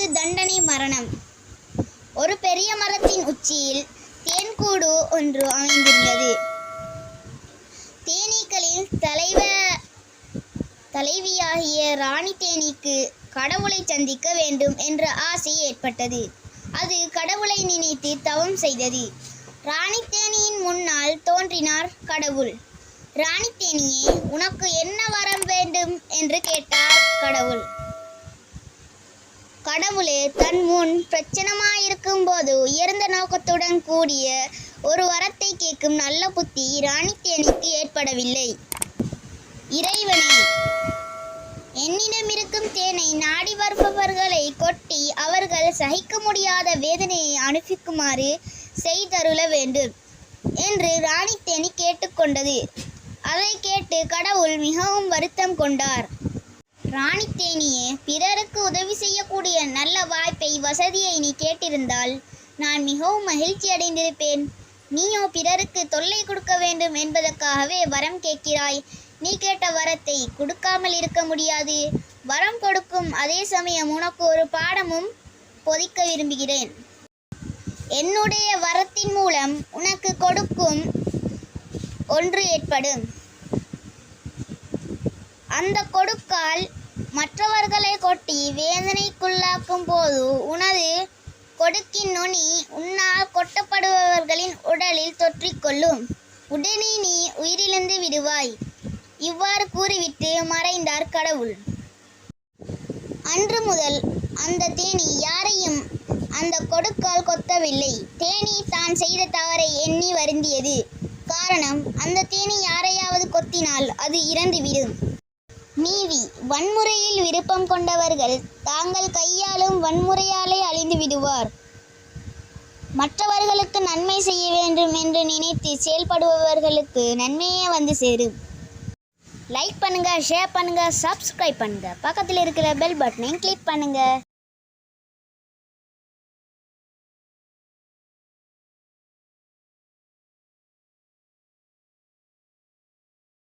தேனீக்கு தண்டனை மரணம். ஒரு பெரிய மரத்தின் உச்சியில் தேன்கூடு ஒன்று அமைந்திருந்தது. தேனீக்களின் தலைவியாகிய ராணி தேனீக்கு கடவுளை சந்திக்க வேண்டும் என்ற ஆசை ஏற்பட்டது. அது கடவுளை நினைத்து தவம் செய்தது. ராணி தேனியின் முன்னால் தோன்றினார் கடவுள். ராணி தேனியே, உனக்கு என்ன வரம் வேண்டும் என்று கேட்டார் கடவுள். கடவுளே தன் முன் பிரச்சனமாயிருக்கும் போது உயர்ந்த நோக்கத்துடன் கூடிய ஒரு வரத்தை கேட்கும் நல்ல புத்தி ராணி தேனிக்கு ஏற்படவில்லை. இறைவனே, என்னிடம் இருக்கும் தேனை நாடி வருபவர்களை கொட்டி அவர்கள் சகிக்க முடியாத வேதனையை அனுப்பிக்குமாறு செய்தருள வேண்டும் என்று ராணி தேனி கேட்டுக்கொண்டது. அதை கேட்டு கடவுள் மிகவும் வருத்தம் கொண்டார். ராணி தேனியே, பிறருக்கு உதவி செய்யக்கூடிய நல்ல வாய்ப்பை வசதியை நீ கேட்டிருந்தால் நான் மிகவும் மகிழ்ச்சி அடைந்திருப்பேன். நீயோ பிறருக்கு தொல்லை கொடுக்க வேண்டும் என்பதற்காகவே வரம் கேட்கிறாய். நீ கேட்ட வரத்தை கொடுக்காமல் இருக்க முடியாது. வரம் கொடுக்கும் அதே சமயம் உனக்கு ஒரு பாடமும் பொதிக்க விரும்புகிறேன். என்னுடைய வரத்தின் மூலம் உனக்கு கொடுக்கும் ஒன்று ஏற்படும். அந்த கொடுக்கால் மற்றவர்களை கொட்டி வேதனைக்குள்ளாக்கும் போது உனது கொடுக்கின் நுனி உன்னால் கொட்டப்படுபவர்களின் உடலில் தொற்றிக்கொள்ளும். உடனே நீ உயிரிழந்து விடுவாய். இவ்வாறு கூறிவிட்டு மறைந்தார் கடவுள். அன்று முதல் அந்த தேனி யாரையும் அந்த கொடுக்கால் கொத்தவில்லை. தேனி தான் செய்த தவறை எண்ணி வருந்தியது. காரணம், அந்த தேனி யாரையாவது கொத்தினால் அது இறந்துவிடும். நீதி: வன்முறையில் விருப்பம் கொண்டவர்கள் தாங்கள் கையாளும் வன்முறையாலே அழிந்து விடுவார். மற்றவர்களுக்கு நன்மை செய்ய வேண்டும் என்று நினைத்து செயல்படுபவர்களுக்கு நன்மையே வந்து சேரும். லைக் பண்ணுங்க, ஷேர் பண்ணுங்க, சப்ஸ்கிரைப் பண்ணுங்க. பக்கத்தில் இருக்கிற பெல் பட்டனை கிளிக் பண்ணுங்க.